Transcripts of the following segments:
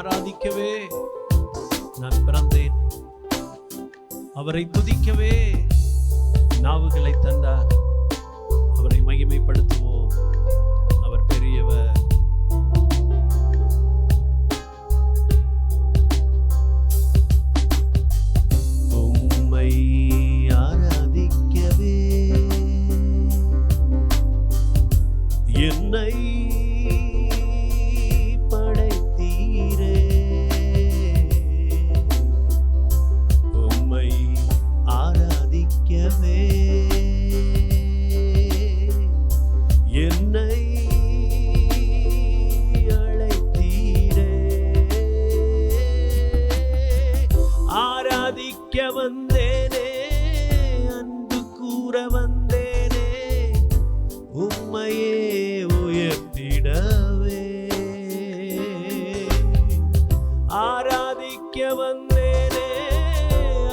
ஆராதிக்கவே நான் பிறந்தேன். அவரை துதிக்கவே நாவுகளை தந்தார். அவரை மகிமைப்படுத்துவோம். அவர் பெரியவர். உம்மை ஆராதிக்கவே என்னை படைத்தீரே. உம்மை ஆராதிக்கவே என்னை அழைத்தீரே. ஆராதிக்க வந்தேனே, அன்பு கூற வந்தேனே, உம்மையே உயர்த்திடவே. ஆராதிக்க வந்தேனே,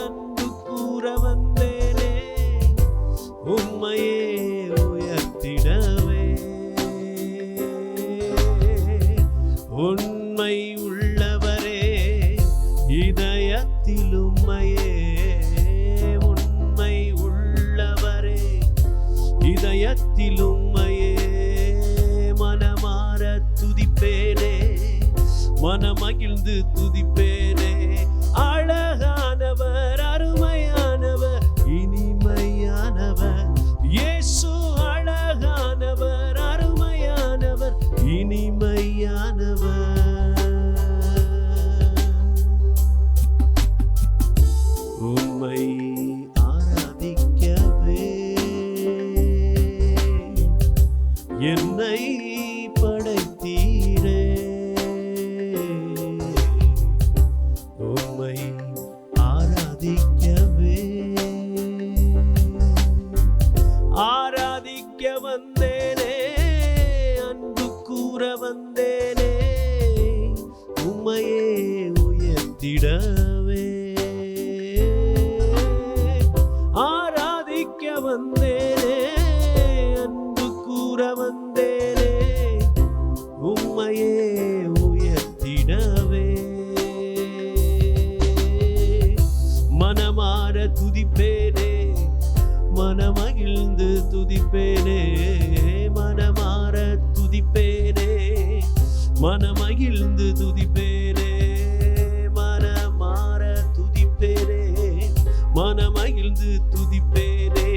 அன்பு கூற வந்தேனே, உம்மையே உயர்த்திடவே. உண்மை உள்ளவரே, இதயத்தில் உம்மையே. உண்மை உள்ளவரே, இதயத்தில் உம்மையே. மனமார துதிப்பேனே, மனமகிழ்ந்து துதிப்பேனே. அழகானவர், அருமையானவர், இனிமையானவர் இயேசு. அழகானவர், அருமையானவர், இனிமையானவர். உம்மை ஆராதிக்கவே என்னை படைத்தீரே. உம்மை ஆராதிக்கவே ஆராதிக்க வந்தேனே, அன்பு கூற வந்தேனே, உம்மையே உயர்த்திடவே. ஆராதிக்க வந்தேனே, அன்பு கூற வந்தேனே, உம்மையே உயர்த்திடவே. மனமார துதிப்பேனே, மனமகிழ்ந்து துதிப்பேனே. மனமார துதிப்பேனே, மனமகிழ்ந்து துதிப்பேனே. மனமார துதிப்பேனே, மனமகிழ்ந்து துதிப்பேனே.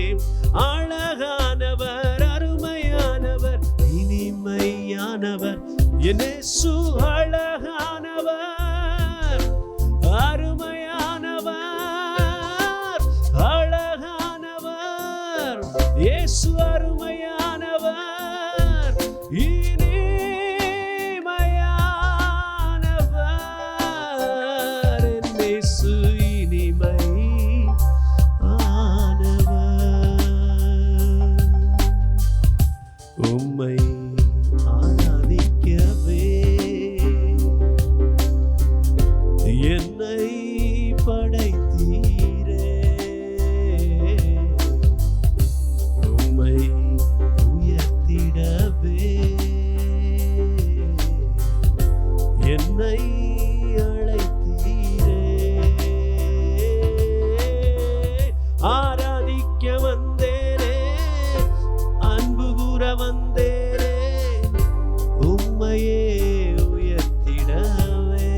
அழகானவர், அருமையானவர், இனிமையானவர் இயேசு. அழகானவர், அருமையானவர், அழகானவர் இயேசு. அருமையானவர், இனிமையானவர் இயேசு. உம்மை ஆராதிக்கவே என்னை படைத்தீரே. உம்மை உயர்த்திடவே என்னை அழைத்தீரே. ஆராதிக்க வந்தேனே, அன்பு கூற வந்தேனே, உம்மையே உயர்த்திடவே.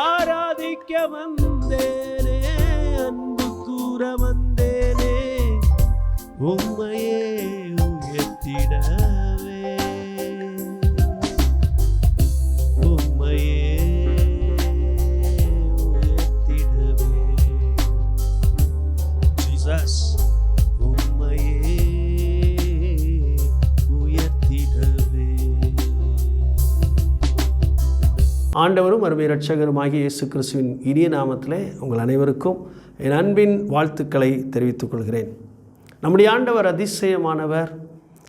ஆராதிக்க வந்தேனே, அன்பு கூற வந்தேனே, உம்மையே உயர்த்திடவே. உம்மையே உயர்த்திடவே. ஜீசஸ், உம்மையே உயர்த்திடவே. ஆண்டவரும் அருமை இரட்சகருமாகிய இயேசு கிறிஸ்துவின் இனிய நாமத்திலே உங்கள் அனைவருக்கும் என் அன்பின் வாழ்த்துக்களை தெரிவித்துக் கொள்கிறேன். நம்முடைய ஆண்டவர் அதிசயமானவர்.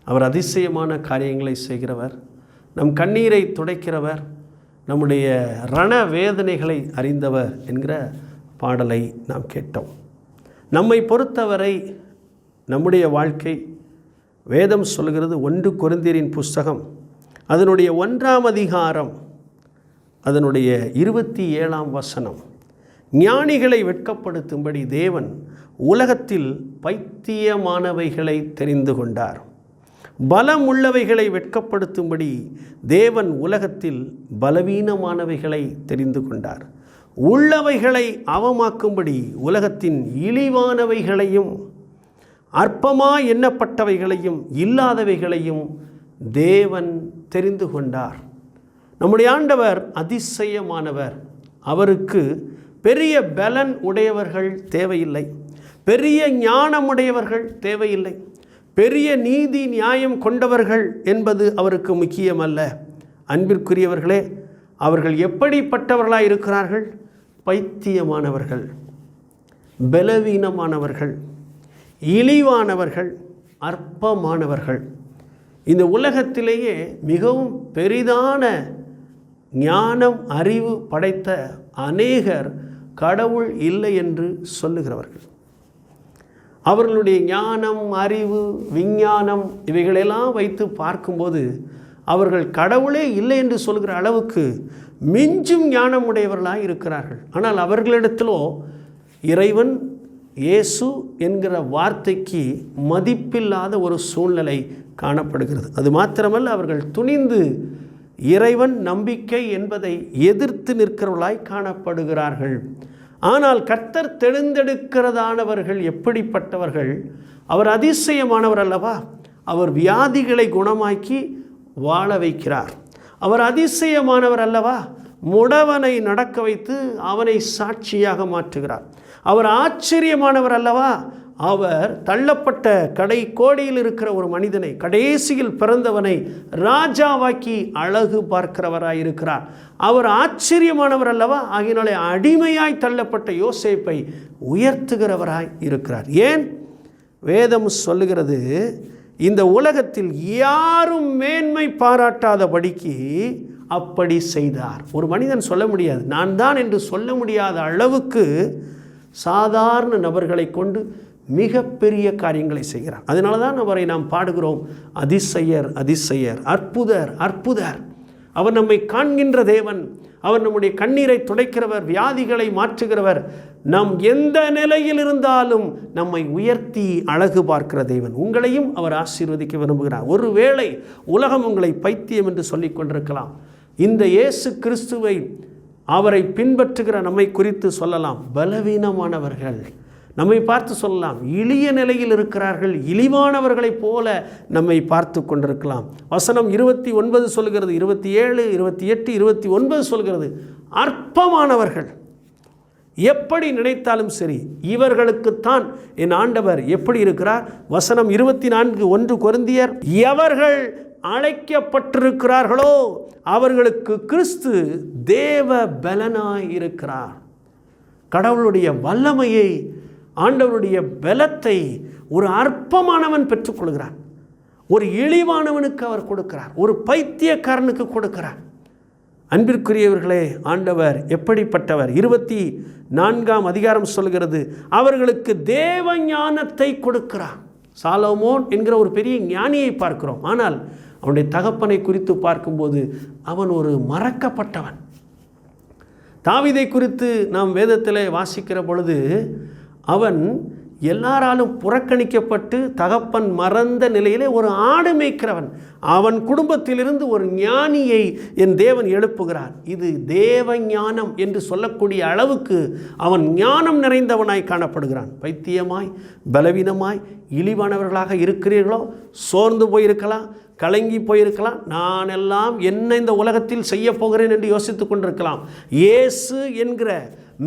அவர் அதிசயமான காரியங்களை செய்கிறவர். நம் கண்ணீரை துடைக்கிறவர். நம்முடைய ரண வேதனைகளை அறிந்தவர் என்கிற பாடலை நாம் கேட்டோம். நம்மை பொறுத்தவரை நம்முடைய வாழ்க்கை வேதம் சொல்கிறது 1 கொரிந்தியரின் புஸ்தகம் அதனுடைய 1ஆம் அதிகாரம் அதனுடைய 27ஆம் வசனம். ஞானிகளை வெட்கப்படுத்தும்படி தேவன் உலகத்தில் பைத்தியமானவைகளை தெரிந்து கொண்டார். பலம் உள்ளவைகளை வெட்கப்படுத்தும்படி தேவன் உலகத்தில் பலவீனமானவைகளை தெரிந்து கொண்டார். உள்ளவைகளை அவமாக்கும்படி உலகத்தின் இழிவானவைகளையும் அற்பமாய் எண்ணப்பட்டவைகளையும் இல்லாதவைகளையும் தேவன் தெரிந்து கொண்டார். நம்முடைய ஆண்டவர் அதிசயமானவர். அவருக்கு பெரிய பலன் உடையவர்கள் தேவையில்லை, பெரிய ஞானமுடையவர்கள் தேவையில்லை, பெரிய நீதி நியாயம் கொண்டவர்கள் என்பது அவருக்கு முக்கியமல்ல. அன்பிற்குரியவர்களே, அவர்கள் எப்படிப்பட்டவர்களாக இருக்கிறார்கள்? பைத்தியமானவர்கள், பலவீனமானவர்கள், இழிவானவர்கள், அற்பமானவர்கள். இந்த உலகத்திலேயே மிகவும் பெரிதான ஞானம் அறிவு படைத்த அநேகர் கடவுள் இல்லை என்று சொல்லுகிறவர்கள். அவர்களுடைய ஞானம் அறிவு விஞ்ஞானம் இவைகளெல்லாம் வைத்து பார்க்கும்போது அவர்கள் கடவுளே இல்லை என்று சொல்கிற அளவுக்கு மிஞ்சும் ஞானம் உடையவர்களாக இருக்கிறார்கள். ஆனால் அவர்களிடத்திலோ இறைவன் இயேசு என்கிற வார்த்தைக்கு மதிப்பில்லாத ஒரு சூழ்நிலை காணப்படுகிறது. அது மாத்திரமல்ல, அவர்கள் துணிந்து இறைவன் நம்பிக்கை என்பதை எதிர்த்து நிற்கிறவர்களாய் காணப்படுகிறார்கள். ஆனால் கர்த்தர் தேர்ந்தெடுக்கிறதானவர்கள் எப்படிப்பட்டவர்கள்? அவர் அதிசயமானவர் அல்லவா? அவர் வியாதிகளை குணமாக்கி வாழ வைக்கிறார். அவர் அதிசயமானவர் அல்லவா? முடவனை நடக்க வைத்து அவனை சாட்சியாக மாற்றுகிறார். அவர் ஆச்சரியமானவர் அல்லவா? அவர் தள்ளப்பட்ட கடை கோடியில் இருக்கிற ஒரு மனிதனை, கடைசியில் பிறந்தவனை ராஜாவாக்கி அழகு பார்க்கிறவராய் இருக்கிறார். அவர் ஆச்சரியமானவர் அல்லவா? ஆகினாலே அடிமையாய் தள்ளப்பட்ட யோசேப்பை உயர்த்துகிறவராய் இருக்கிறார். ஏன்? வேதம் சொல்லுகிறது, இந்த உலகத்தில் யாரும் மேன்மை பாராட்டாதபடிக்கு அப்படி செய்தார். ஒரு மனிதன் சொல்ல முடியாது, நான் தான் என்று சொல்ல முடியாத அளவுக்கு சாதாரண நபர்களை கொண்டு மிகப்பெரிய காரியங்களை செய்கிறார். அதனால தான் அவரை நாம் பாடுகிறோம், அதிசயர் அதிசயர், அற்புதர் அற்புதர். அவர் நம்மை காண்கின்ற தேவன், அவர் நம்முடைய கண்ணீரை துடைக்கிறவர், வியாதிகளை மாற்றுகிறவர், நாம் எந்த நிலையில் இருந்தாலும் நம்மை உயர்த்தி அழகு பார்க்கிற தேவன். உங்களையும் அவர் ஆசீர்வதிக்க விரும்புகிறார். ஒருவேளை உலகம் உங்களை பைத்தியம் என்று சொல்லிக் கொண்டிருக்கலாம். இந்த இயேசு கிறிஸ்துவை, அவரை பின்பற்றுகிற நம்மை குறித்து சொல்லலாம், பலவீனமானவர்கள். நம்மை பார்த்து சொல்லலாம், எளிய நிலையில் இருக்கிறார்கள், இழிவானவர்களைப் போல நம்மை பார்த்து கொண்டிருக்கலாம். வசனம் 29 சொல்கிறது, 27, 28, 29 சொல்கிறது, அற்பமானவர்கள். எப்படி நினைத்தாலும் சரி, இவர்களுக்குத்தான் என் ஆண்டவர் எப்படி இருக்கிறார்? வசனம் 24, 1 கொரிந்தியர், எவர்கள் அழைக்கப்பட்டிருக்கிறார்களோ அவர்களுக்கு கிறிஸ்து தேவ பலனாய் இருக்கிறார். கடவுளுடைய வல்லமையை, ஆண்டவருடைய பலத்தை ஒரு அற்பமானவன் பெற்றுக்கொள்கிறான். ஒரு இழிவானவனுக்கு அவர் கொடுக்கிறார், ஒரு பைத்தியக்காரனுக்கு கொடுக்கிறார். அன்பிற்குரியவர்களே, ஆண்டவர் எப்படிப்பட்டவர்? 24ஆம் அதிகாரம் சொல்கிறது, அவர்களுக்கு தேவ ஞானத்தை கொடுக்கிறார். சாலமோன் என்கிற ஒரு பெரிய ஞானியை பார்க்கிறோம். ஆனால் அவனுடைய தகப்பனை குறித்து பார்க்கும்போது அவன் ஒரு மறக்கப்பட்டவன். தாவீதை குறித்து நாம் வேதத்தில் வாசிக்கிற பொழுது அவன் எல்லாராலும் புறக்கணிக்கப்பட்டு தகப்பன் மறந்த நிலையிலே ஒரு ஆடு மேய்க்கிறவன். அவன் குடும்பத்திலிருந்து ஒரு ஞானியை என் தேவன் எழுப்புகிறார். இது தேவ ஞானம் என்று சொல்லக்கூடிய அளவுக்கு அவன் ஞானம் நிறைந்தவனாய் காணப்படுகிறான். பைத்தியமாய் பலவீனமாய் இழிவானவர்களாக இருக்கிறீர்களோ? சோர்ந்து போயிருக்கலாம், கலங்கி போயிருக்கலாம், நான் எல்லாம் என்ன இந்த உலகத்தில் செய்ய போகிறேன் என்று யோசித்து கொண்டிருக்கலாம். இயேசு என்கிற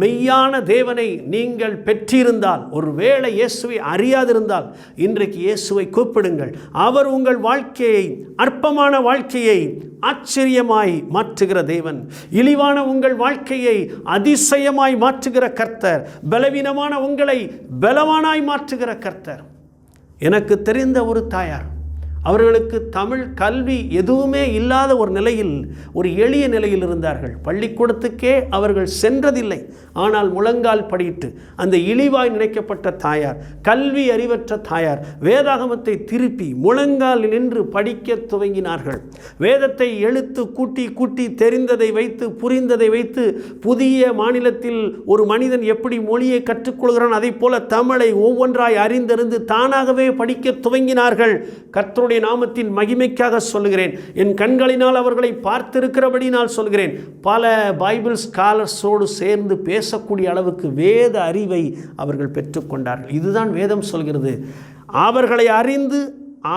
மெய்யான தேவனை நீங்கள் பெற்றிருந்தால், ஒருவேளை இயேசுவை அறியாதிருந்தால், இன்றைக்கு இயேசுவை கூப்பிடுங்கள். அவர் உங்கள் வாழ்க்கையை, அற்பமான வாழ்க்கையை ஆச்சரியமாய் மாற்றுகிற தேவன். இழிவான உங்கள் வாழ்க்கையை அதிசயமாய் மாற்றுகிற கர்த்தர். பலவீனமான உங்களை பலவானாய் மாற்றுகிற கர்த்தர். எனக்கு தெரிந்த ஒரு தாயார், அவர்களுக்கு தமிழ் கல்வி எதுவுமே இல்லாத ஒரு நிலையில், ஒரு எளிய நிலையில் இருந்தார்கள். பள்ளிக்கூடத்துக்கே அவர்கள் சென்றதில்லை. ஆனால் முழங்கால் படியிட்டு அந்த இழிவாய் நினைக்கப்பட்ட தாயார், கல்வி அறிவற்ற தாயார் வேதாகமத்தை திருப்பி முழங்கால் நின்று படிக்க துவங்கினார்கள். வேதத்தை எழுத்து கூட்டி கூட்டி தெரிந்ததை வைத்து புரிந்ததை வைத்து புதிய மாநிலத்தில் ஒரு மனிதன் எப்படி மொழியை கற்றுக்கொள்கிறான், அதை போல தமிழை ஒவ்வொன்றாய் அறிந்தறிந்து தானாகவே படிக்க துவங்கினார்கள். கர்த்தருடைய நாமத்தின் மகிமைக்காக சொல்லுகிறேன். என் கண்களினால் அவர்களை பார்த்திருக்கிறபடினால் சொல்கிறேன். பல பைபிள் ஸ்காலர்ஸோடு சேர்ந்து பேசக்கூடிய அளவுக்கு வேத அறிவை அவர்கள் பெற்றுக்கொண்டார்கள். இதுதான் வேதம் சொல்கிறது. அவர்களை அறிந்து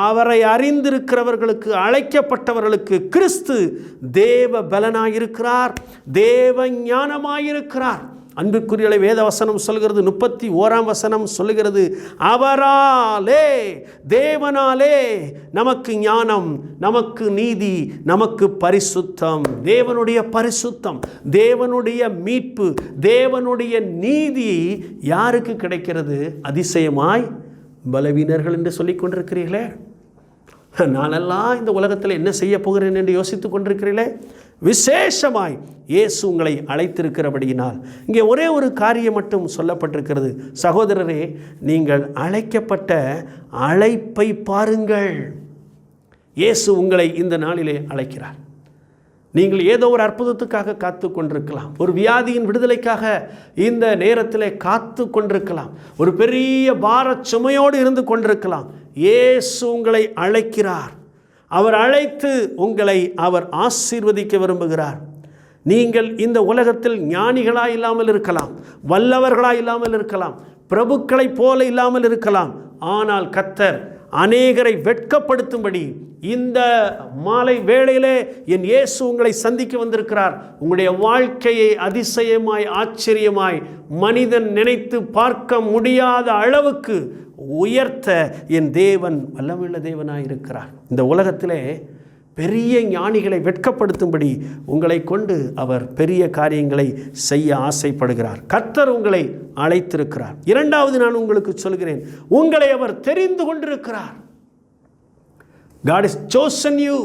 அவரை அறிந்திருக்கிறவர்களுக்கு, அழைக்கப்பட்டவர்களுக்கு கிறிஸ்து தேவ பலனாயிருக்கிறார், தேவ ஞானமாயிருக்கிறார். அன்புக்குரியலை வேத வசனம் சொல்கிறது, 31ஆம் வசனம் சொல்லுகிறது, அவராலே தேவனாலே நமக்கு ஞானம், நமக்கு நீதி, நமக்கு பரிசுத்தம். தேவனுடைய பரிசுத்தம், தேவனுடைய மீட்பு, தேவனுடைய நீதி யாருக்கு கிடைக்கிறது? அதிசயமாய் பலவீனர்கள் என்று சொல்லிக் கொண்டிருக்கிறீர்களே. நானெல்லாம் இந்த உலகத்தில் என்ன செய்ய போகிறேன் என்று யோசித்துக் கொண்டிருக்கிறீர்களே. விசேஷமாய் இயேசு உங்களை அழைத்திருக்கிறபடியினால் இங்கே ஒரே ஒரு காரியம் மட்டும் சொல்லப்பட்டிருக்கிறது. சகோதரரே, நீங்கள் அழைக்கப்பட்ட அழைப்பை பாருங்கள். இயேசு உங்களை இந்த நாளிலே அழைக்கிறார். நீங்கள் ஏதோ ஒரு அற்புதத்துக்காக காத்து கொண்டிருக்கலாம், ஒரு வியாதியின் விடுதலைக்காக இந்த நேரத்தில் காத்து கொண்டிருக்கலாம், ஒரு பெரிய பாரச் சுமையோடு இருந்து கொண்டிருக்கலாம். இயேசு உங்களை அழைக்கிறார். அவர் அழைத்து உங்களை அவர் ஆசீர்வதிக்க விரும்புகிறார். நீங்கள் இந்த உலகத்தில் ஞானிகளாய் இல்லாமல் இருக்கலாம், வல்லவர்களாய் இல்லாமல் இருக்கலாம், பிரபுக்களைப் போல இல்லாமல் இருக்கலாம். ஆனால் கர்த்தர் அநேகரை வெட்கப்படுத்தும்படி இந்த மாலை வேளையிலே என் இயேசு உங்களை சந்திக்க வந்திருக்கிறார். உங்களுடைய வாழ்க்கையை அதிசயமாய் ஆச்சரியமாய் மனிதன் நினைத்து பார்க்க முடியாத அளவுக்கு உயர்த்த என் தேவன் வல்லமையுள்ள தேவனாய் இருக்கிறார். இந்த உலகத்திலே பெரிய ஞானிகளை வெட்கப்படுத்தும்படி உங்களை கொண்டு அவர் பெரிய காரியங்களை செய்ய ஆசைப்படுகிறார். கர்த்தர் உங்களை அழைத்திருக்கிறார். இரண்டாவது நான் உங்களுக்கு சொல்கிறேன், உங்களை அவர் தெரிந்து கொண்டிருக்கிறார். God has chosen you.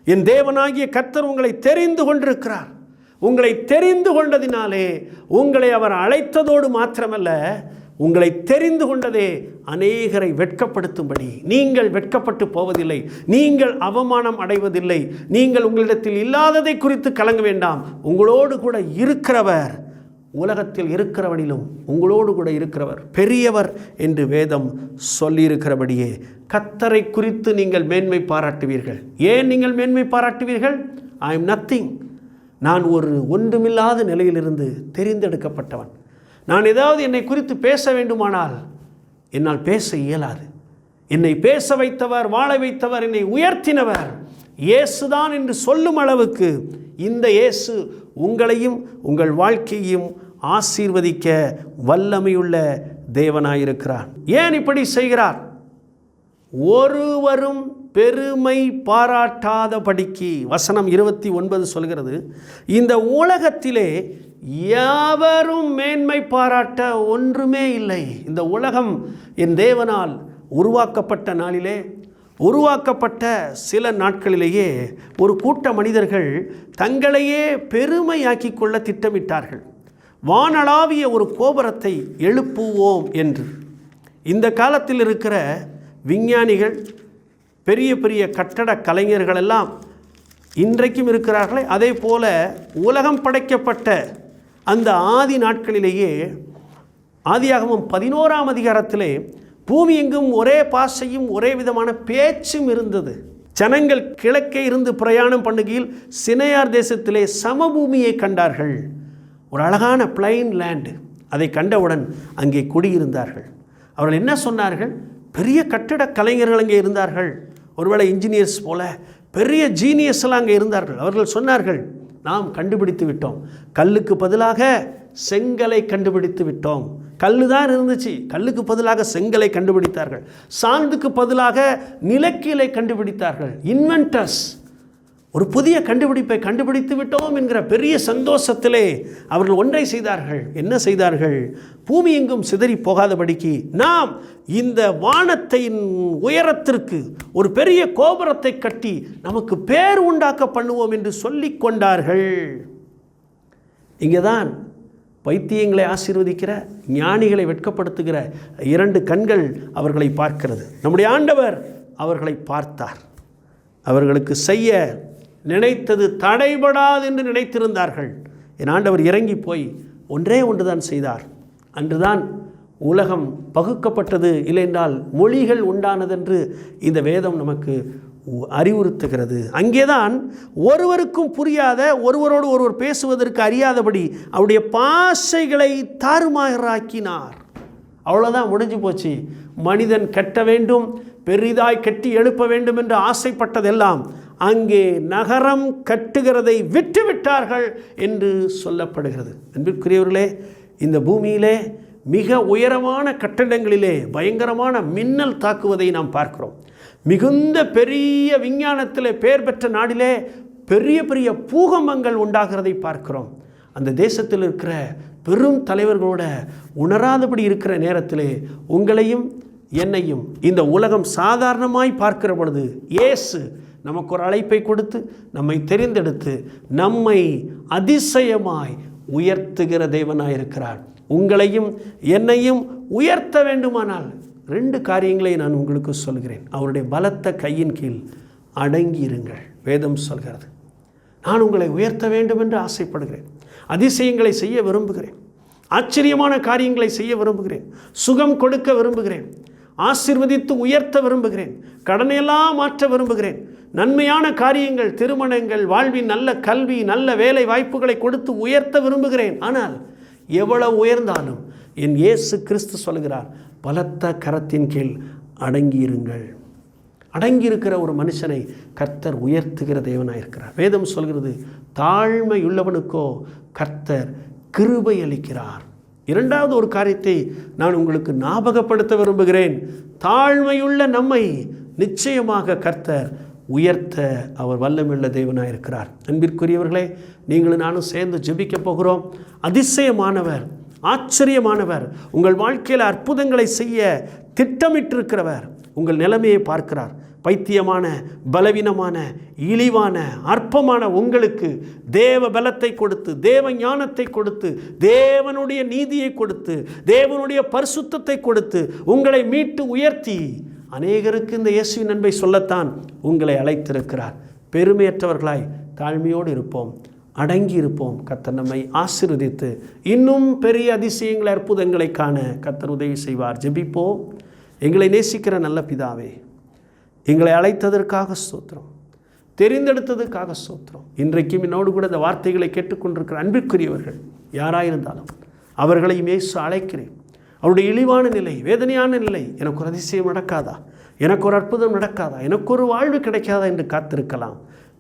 என் தேவனாகிய கர்த்தர் உங்களை தெரிந்து கொண்டிருக்கிறார். உங்களை தெரிந்து கொண்டதினாலே உங்களை அவர் அழைத்ததோடு மாத்திரமல்ல, உங்களை தெரிந்து கொண்டதே அநேகரை வெட்கப்படுத்தும்படி. நீங்கள் வெட்கப்பட்டு போவதில்லை, நீங்கள் அவமானம் அடைவதில்லை, நீங்கள் உங்களிடத்தில் இல்லாததை குறித்து கலங்க வேண்டாம். உங்களோடு கூட இருக்கிறவர், உலகத்தில் இருக்கிறவனிலும் உங்களோடு கூட இருக்கிறவர் பெரியவர் என்று வேதம் சொல்லியிருக்கிறபடியே கர்த்தரை குறித்து நீங்கள் மேன்மை பாராட்டுவீர்கள். ஏன் நீங்கள் மேன்மை பாராட்டுவீர்கள்? I am nothing. நான் ஒரு ஒன்றுமில்லாத நிலையிலிருந்து தெரிந்தெடுக்கப்பட்டவன். நான் ஏதாவது என்னை குறித்து பேச வேண்டுமானால் என்னால் பேச இயலாது. என்னை பேச வைத்தவர், வாழ வைத்தவர், என்னை உயர்த்தினவர் இயேசுதான் என்று சொல்லும் அளவுக்கு இந்த இயேசு உங்களையும் உங்கள் வாழ்க்கையையும் ஆசீர்வதிக்க வல்லமையுள்ள தேவனாயிருக்கிறார். ஏன் இப்படி செய்கிறார்? ஒருவரும் பெருமை பாராட்டாதபடிக்கு. வசனம் 29 சொல்கிறது, இந்த உலகத்திலே யாவரும் மேன்மை பாராட்ட ஒன்றுமே இல்லை. இந்த உலகம் என் தேவனால் உருவாக்கப்பட்ட நாளிலே, உருவாக்கப்பட்ட சில நாட்களிலேயே ஒரு கூட்ட மனிதர்கள் தங்களையே பெருமையாக்கி கொள்ள திட்டமிட்டார்கள். வானளாவிய ஒரு கோபுரத்தை எழுப்புவோம் என்று. இந்த காலத்தில் இருக்கிற விஞ்ஞானிகள், பெரிய பெரிய கட்டட கலைஞர்கள் எல்லாம் இன்றைக்கும் இருக்கிறார்களே, அதே போல உலகம் படைக்கப்பட்ட அந்த ஆதி நாட்களிலேயே ஆதியாகமம் 11ஆம் அதிகாரத்திலே பூமி எங்கும் ஒரே பாஷையும் ஒரே விதமான பேச்சும் இருந்தது. ஜனங்கள் கிழக்கே இருந்து பிரயாணம் பண்ணுகையில் சினையார் தேசத்திலே சமபூமியை கண்டார்கள். ஒரு அழகான பிளைன் லேண்டு. அதை கண்டவுடன் அங்கே குடியிருந்தார்கள். அவர்கள் என்ன சொன்னார்கள்? பெரிய கட்டிட கலைஞர்கள் அங்கே இருந்தார்கள். ஒருவேளை இன்ஜினியர்ஸ் போல பெரிய ஜீனியஸ் எல்லாம் அங்கே இருந்தார்கள். அவர்கள் சொன்னார்கள், நாம் கண்டுபிடித்து விட்டோம், கல்லுக்கு பதிலாக செங்கலை கண்டுபிடித்து விட்டோம். கல்லு தான் இருந்துச்சு, கல்லுக்கு பதிலாக செங்கலை கண்டுபிடித்தார்கள். சாந்துக்கு பதிலாக நிலக்கீலை கண்டுபிடித்தார்கள். இன்வென்டர்ஸ், ஒரு புதிய கண்டுபிடிப்பை கண்டுபிடித்து விட்டோம் என்கிற பெரிய சந்தோஷத்திலே அவர்கள் ஒன்றை செய்தார்கள். என்ன செய்தார்கள்? பூமி எங்கும் சிதறி போகாதபடிக்கு நாம் இந்த வானத்தின் உயரத்திற்கு ஒரு பெரிய கோபுரத்தை கட்டி நமக்கு பேர் உண்டாக்க பண்ணுவோம் என்று சொல்லிக் கொண்டார்கள். இங்கேதான் பைத்தியங்களை ஆசீர்வதிக்கிற, ஞானிகளை வெட்கப்படுத்துகிற 2 கண்கள் அவர்களை பார்க்கிறது. நம்முடைய ஆண்டவர் அவர்களை பார்த்தார். அவர்களுக்கு செய்ய நினைத்தது தடைபடாது என்று நினைத்திருந்தார்கள். என் ஆண்டவர் இறங்கி போய் ஒன்றே ஒன்றுதான் செய்தார். அன்றுதான் உலகம் பகுக்கப்பட்டது, இல்லையென்றால் மொழிகள் உண்டானதென்று இந்த வேதம் நமக்கு அறிவுறுத்துகிறது. அங்கேதான் ஒருவருக்கும் புரியாத, ஒருவரோடு ஒருவர் பேசுவதற்கு அறியாதபடி அவருடைய பாஷைகளை தாறுமாறாக்கினார். அவ்வளோதான், முடிஞ்சு போச்சு. மனிதன் கட்ட வேண்டும், பெரிதாய் கட்டி எழுப்ப வேண்டும் என்று ஆசைப்பட்டதெல்லாம் அங்கே நகரம் கட்டுகிறதை விட்டுவிட்டார்கள் என்று சொல்லப்படுகிறது. அன்பிற்குரியவர்களே, இந்த பூமியிலே மிக உயரமான கட்டடங்களிலே பயங்கரமான மின்னல் தாக்குவதை நாம் பார்க்கிறோம். மிகுந்த பெரிய விஞ்ஞானத்தில் பெயர் பெற்ற நாடிலே பெரிய பெரிய பூகம்பங்கள் உண்டாகிறதை பார்க்கிறோம். அந்த தேசத்தில் இருக்கிற பெரும் தலைவர்களோட உணராதபடி இருக்கிற நேரத்திலே உங்களையும் என்னையும் இந்த உலகம் சாதாரணமாய் பார்க்கிற பொழுது இயேசு நமக்கு ஒரு அழைப்பை கொடுத்து நம்மை தெரிந்தெடுத்து நம்மை அதிசயமாய் உயர்த்துகிற தேவனாய் இருக்கிறார். உங்களையும் என்னையும் உயர்த்த வேண்டுமானால் 2 காரியங்களை நான் உங்களுக்கு சொல்கிறேன். அவருடைய பலத்த கையின் கீழ் அடங்கி இருங்கள். வேதம் சொல்கிறது, நான் உங்களை உயர்த்த வேண்டும் என்று ஆசைப்படுகிறேன். அதிசயங்களை செய்ய விரும்புகிறேன். ஆச்சரியமான காரியங்களை செய்ய விரும்புகிறேன். சுகம் கொடுக்க விரும்புகிறேன். ஆசீர்வதித்து உயர்த்த விரும்புகிறேன். கடனையெல்லாம் மாற்ற விரும்புகிறேன். நன்மையான காரியங்கள், திருமணங்கள், வாழ்வின் நல்ல கல்வி, நல்ல வேலை வாய்ப்புகளை கொடுத்து உயர்த்த விரும்புகிறேன். ஆனால் எவ்வளவு உயர்ந்தாலும் என் இயேசு கிறிஸ்து சொல்கிறார், பலத்த கரத்தின் கீழ் அடங்கியிருங்கள். அடங்கியிருக்கிற ஒரு மனுஷனை கர்த்தர் உயர்த்துகிற தேவனாயிருக்கிறார். வேதம் சொல்கிறது, தாழ்மையுள்ளவனுக்கோ கர்த்தர் கிருபை அளிக்கிறார். 2வது ஒரு காரியத்தை நான் உங்களுக்கு ஞாபகப்படுத்த விரும்புகிறேன். தாழ்மையுள்ள நம்மை நிச்சயமாக கர்த்தர் உயர்த்த அவர் வல்லமையுள்ள தேவனாயிருக்கிறார். அன்பிற்குரியவர்களே, நீங்களும் நானும் சேர்ந்து ஜெபிக்க போகிறோம். அதிசயமானவர், ஆச்சரியமானவர், உங்கள் வாழ்க்கையில் அற்புதங்களை செய்ய திட்டமிட்டிருக்கிறவர் உங்கள் நிலைமையை பார்க்கிறார். பைத்தியமான, பலவீனமான, இழிவான, அற்பமான உங்களுக்கு தேவ பலத்தை கொடுத்து, தேவ ஞானத்தை கொடுத்து, தேவனுடைய நீதியை கொடுத்து, தேவனுடைய பரிசுத்தத்தை கொடுத்து உங்களை மீட்டு உயர்த்தி அநேகருக்கு இந்த இயேசுவின் அன்பை சொல்லத்தான் உங்களை அழைத்திருக்கிறார். பெருமையற்றவர்களாய் தாழ்மையோடு இருப்போம், அடங்கி இருப்போம். கர்த்தர் நம்மை ஆசீர்வதித்து இன்னும் பெரிய அதிசயங்களை, அற்புதங்களை காண கர்த்தர் உதவி செய்வார். ஜெபிப்போம். எங்களை நேசிக்கிற நல்ல பிதாவே, எங்களை அழைத்ததற்காக ஸ்தோத்திரம், தெரிந்தெடுத்ததற்காக ஸ்தோத்திரம். இன்றைக்கும் என்னோடு கூட இந்த வார்த்தைகளை கேட்டுக்கொண்டிருக்கிற அன்பிற்குரியவர்கள் யாராயிருந்தாலும் அவர்களையும் இயேசு அழைக்கிறேன். அவருடைய இழிவான நிலை, வேதனையான நிலை, எனக்கு ஒரு அதிசயம் நடக்காதா, எனக்கு ஒரு அற்புதம் நடக்காதா, எனக்கு ஒரு வாழ்வு கிடைக்காதா என்று காத்திருக்கலாம்.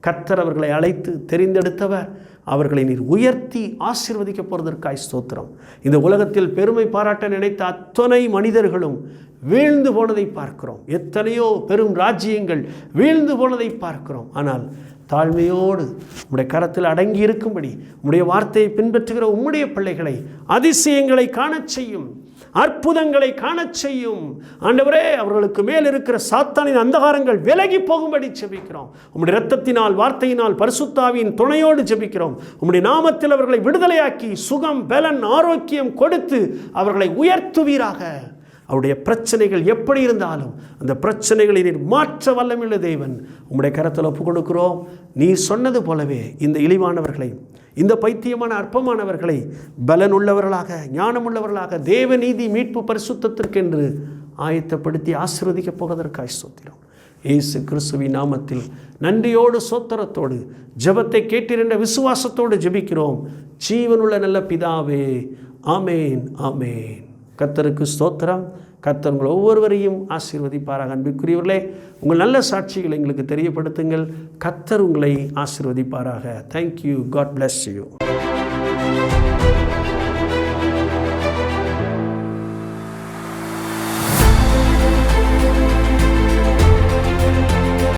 கர்த்தர் அவர்களை அழைத்து தெரிந்தெடுத்தவர். அவர்களை நீர் உயர்த்தி ஆசீர்வதிக்க போவதற்காய் ஸ்தோத்திரம். இந்த உலகத்தில் பெருமை பாராட்ட நினைத்த அத்தனை மனிதர்களும் வீழ்ந்து போனதை பார்க்கிறோம். எத்தனையோ பெரும் ராஜ்யங்கள் வீழ்ந்து போனதை பார்க்கிறோம். ஆனால் தாழ்மையோடு உம்முடைய கரத்தில் அடங்கி இருக்கும்படி உம்முடைய வார்த்தையை பின்பற்றுகிற உம்முடைய பிள்ளைகளை அதிசயங்களை காணச் செய்யும், அற்புதங்களை காணச் செய்யும். ஆண்டவரே, அவர்களுக்கு மேல் இருக்கிற சாத்தானின் அந்தகாரங்கள் விலகி போகும்படி ஜெபிக்கிறோம். உம்முடைய இரத்தத்தினால், வார்த்தையினால், பரிசுத்தாவின் துணையோடு ஜெபிக்கிறோம். உம்முடைய நாமத்தில் அவர்களை விடுதலையாக்கி சுகம், பலன், ஆரோக்கியம் கொடுத்து அவர்களை உயர்த்துவீராக. அவருடைய பிரச்சனைகள் எப்படி இருந்தாலும் அந்த பிரச்சனைகளை நீர் மாற்ற வல்லமையுள்ள தேவன். உம்முடைய கரத்தில் ஒப்பு கொடுக்கிறோம். நீ சொன்னது போலவே இந்த இழிவானவர்களை, இந்த பைத்தியமான அற்பமானவர்களை பலனுள்ளவர்களாக, ஞானமுள்ளவர்களாக, தேவநீதி, மீட்பு, பரிசுத்தத்திற்கென்று ஆயத்தப்படுத்தி ஆசீர்வதிக்கப் போவதற்காய் ஸ்தோத்திரம். இயேசு கிறிஸ்துவின் நாமத்தில் நன்றியோடு சோத்திரத்தோடு ஜெபத்தை கேட்டிருந்த விசுவாசத்தோடு ஜெபிக்கிறோம். ஜீவனுள்ள நல்ல பிதாவே, ஆமேன், ஆமேன். கர்த்தருக்கு ஸ்தோத்திரம். கர்த்தர் உங்கள் ஒவ்வொருவரையும் ஆசீர்வதிப்பாராக. அன்பிற்குரியவர்களே, உங்கள் நல்ல சாட்சிகளை எங்களுக்கு தெரியப்படுத்துங்கள். கர்த்தர் உங்களை ஆசீர்வதிப்பாராக. தேங்க்யூ. God bless you.